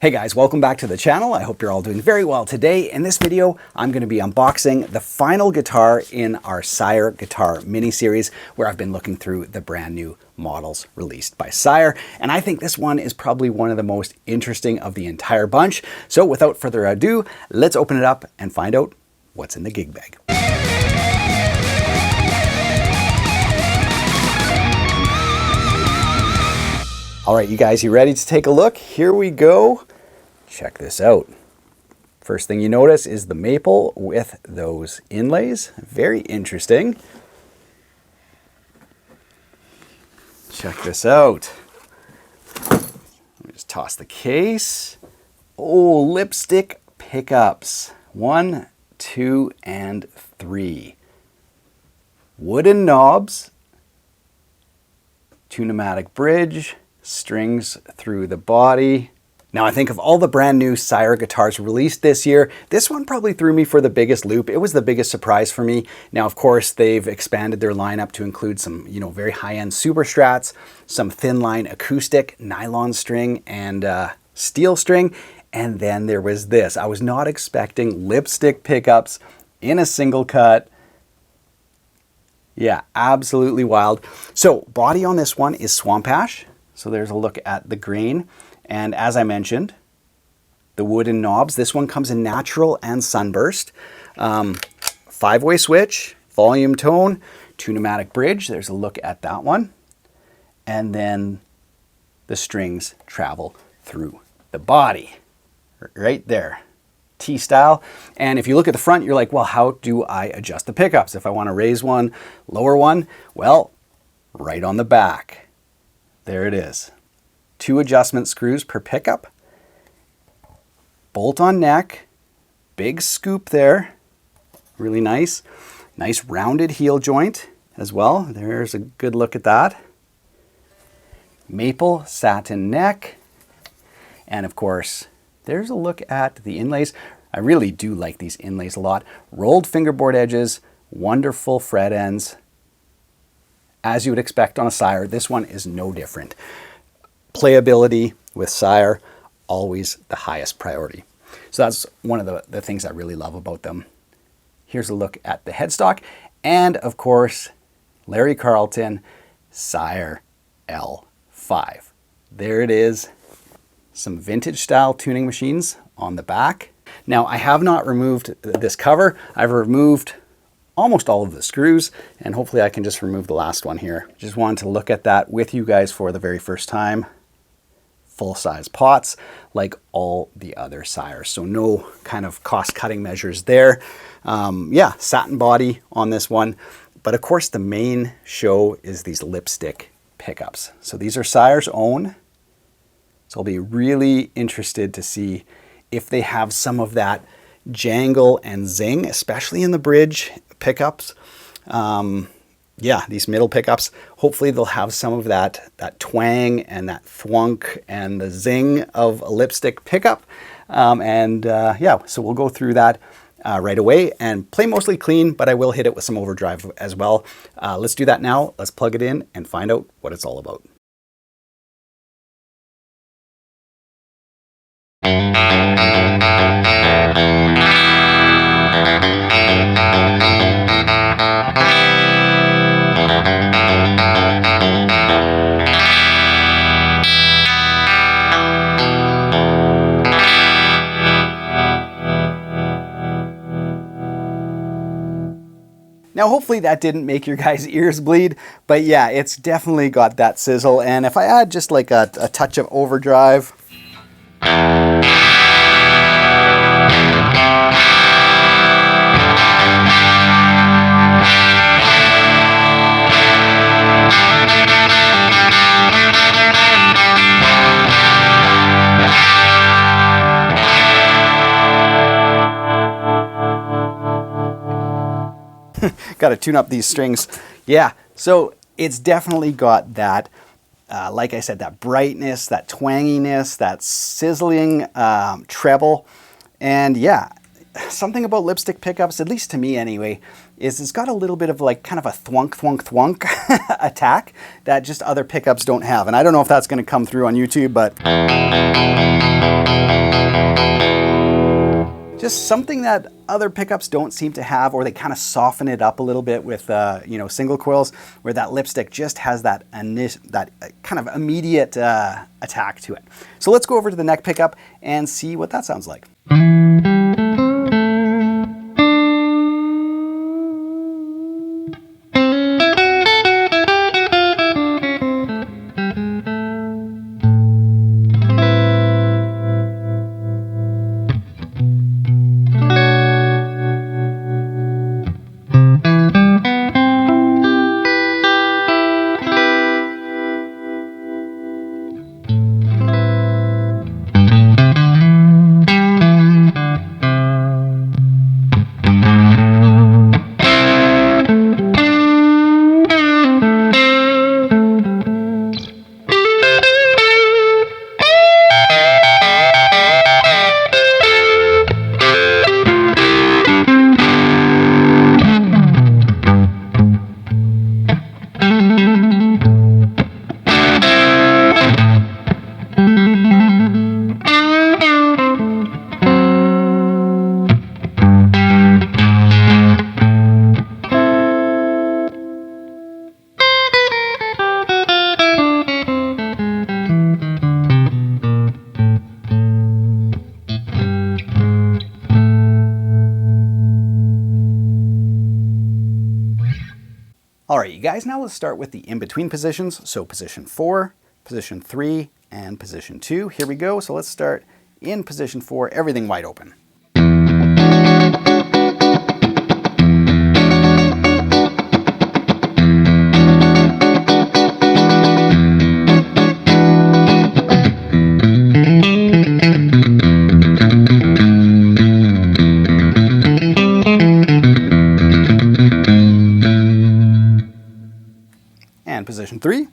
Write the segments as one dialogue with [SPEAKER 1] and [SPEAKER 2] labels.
[SPEAKER 1] Hey guys, welcome back to the channel. I hope you're all doing very well today. In this video, I'm going to be unboxing the final guitar in our Sire guitar mini series, where I've been looking through the brand new models released by Sire. And I think this one is probably one of the most interesting of the entire bunch. So without further ado, let's open it up and find out what's in the gig bag. All right, you guys, you ready to take a look? Here we go. Check this out. First thing you notice is the maple with those inlays. Very interesting. Check this out. Let me just toss the case. Oh, lipstick pickups. 1, 2, and 3. Wooden knobs. 2 pneumatic bridge. Strings through the body. Now, I think of all the brand new Sire guitars released this year, this one probably threw me for the biggest loop. It was the biggest surprise for me. Now, of course, they've expanded their lineup to include some, very high-end super strats, some thin line acoustic, nylon string, and steel string. And then there was this. I was not expecting lipstick pickups in a single cut. Yeah, absolutely wild. So, body on this one is swamp ash. So there's a look at the grain. And as I mentioned, the wooden knobs. This one comes in natural and sunburst. 5-way switch, volume tone, 2 pneumatic bridge. There's a look at that one. And then the strings travel through the body. Right there. T-style. And if you look at the front, you're like, well, how do I adjust the pickups? If I want to raise one, lower one, well, right on the back. There it is. 2 adjustment screws per pickup. Bolt on neck. Big scoop there. Really nice. Nice rounded heel joint as well. There's a good look at that. Maple satin neck. And of course, there's a look at the inlays. I really do like these inlays a lot. Rolled fingerboard edges. Wonderful fret ends. As you would expect on a Sire, this one is no different. Playability with Sire, always the highest priority. So that's one of the things I really love about them. Here's a look at the headstock. And of course, Larry Carlton, Sire L5. There it is. Some vintage style tuning machines on the back. Now, I have not removed this cover. I've removed almost all of the screws, and hopefully I can just remove the last one here. Just wanted to look at that with you guys for the very first time. Full-size pots like all the other Sires, so no kind of cost-cutting measures there. Yeah, satin body on this one, but of course the main show is these lipstick pickups. So these are Sire's own, so I'll be really interested to see if they have some of that jangle and zing, especially in the bridge pickups. Yeah, these middle pickups, hopefully they'll have some of that twang and that thwunk and the zing of a lipstick pickup. Yeah, so we'll go through that right away and play mostly clean, but I will hit it with some overdrive as well. Let's do that now. Let's plug it in and find out what it's all about. Now, hopefully that didn't make your guys' ears bleed, but yeah, it's definitely got that sizzle. And if I add just like a touch of overdrive, got to tune up these strings. Yeah, so it's definitely got that, like I said, that brightness, that twanginess, that sizzling treble. And yeah, something about lipstick pickups, at least to me anyway, is it's got a little bit of like kind of a thwunk, thwunk, thwunk attack that just other pickups don't have. And I don't know if that's going to come through on YouTube, but just something that other pickups don't seem to have, or they kind of soften it up a little bit with you know, single coils, where that lipstick just has that kind of immediate attack to it. So let's go over to the neck pickup and see what that sounds like. All right, you guys, now let's start with the in-between positions. So position 4, position 3, and position 2. Here we go. So let's start in position 4, everything wide open. And position 3.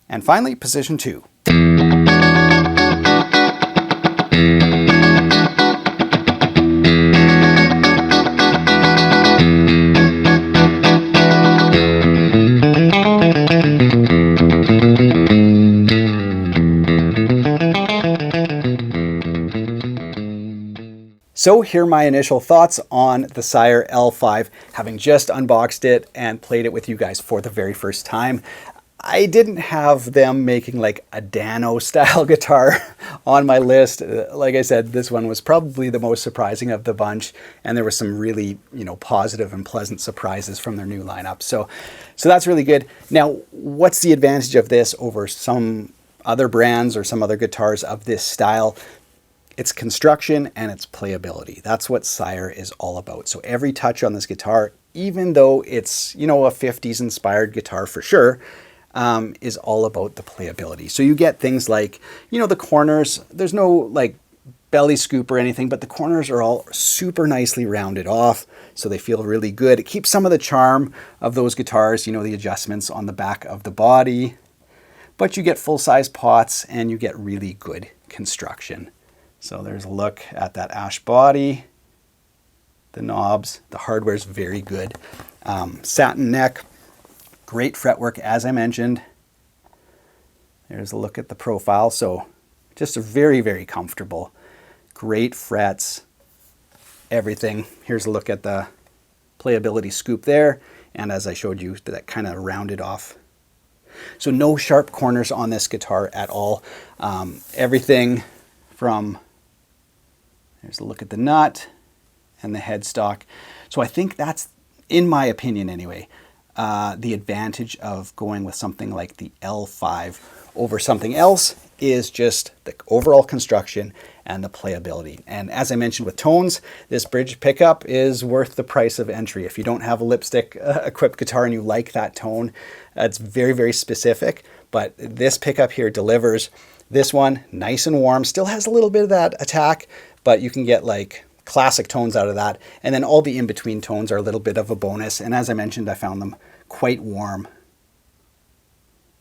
[SPEAKER 1] And finally, position 2. So here are my initial thoughts on the Sire L5, having just unboxed it and played it with you guys for the very first time. I didn't have them making like a Dano style guitar on my list. Like I said, this one was probably the most surprising of the bunch, and there were some really, you know, positive and pleasant surprises from their new lineup. So that's really good. Now, what's the advantage of this over some other brands or some other guitars of this style? It's construction and it's playability. That's what Sire is all about. So every touch on this guitar, even though it's, you know, a 50s inspired guitar for sure, is all about the playability. So you get things like, you know, the corners, there's no like belly scoop or anything, but the corners are all super nicely rounded off, so they feel really good. It keeps some of the charm of those guitars, you know, the adjustments on the back of the body, but you get full-size pots and you get really good construction. So there's a look at that ash body, the knobs, the hardware's very good. Satin neck, great fretwork as I mentioned. There's a look at the profile. So just a very, very comfortable, great frets, everything. Here's a look at the playability scoop there. And as I showed you, that kind of rounded off. So no sharp corners on this guitar at all. Everything from, there's a look at the nut and the headstock. So I think that's, in my opinion anyway, the advantage of going with something like the L5 over something else is just the overall construction and the playability. And as I mentioned with tones, this bridge pickup is worth the price of entry. If you don't have a lipstick equipped guitar and you like that tone, it's very, very specific, but this pickup here delivers. This one, nice and warm, still has a little bit of that attack, but you can get like classic tones out of that. And then all the in-between tones are a little bit of a bonus. And as I mentioned, I found them quite warm.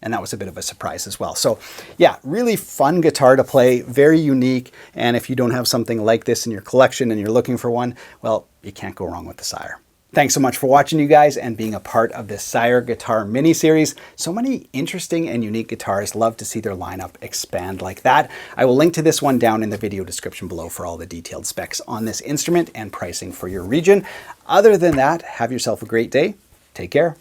[SPEAKER 1] And that was a bit of a surprise as well. So yeah, really fun guitar to play, very unique. And if you don't have something like this in your collection and you're looking for one, well, you can't go wrong with the Sire. Thanks so much for watching, you guys, and being a part of this Sire guitar mini-series. So many interesting and unique guitars. Love to see their lineup expand like that. I will link to this one down in the video description below for all the detailed specs on this instrument and pricing for your region. Other than that, have yourself a great day. Take care.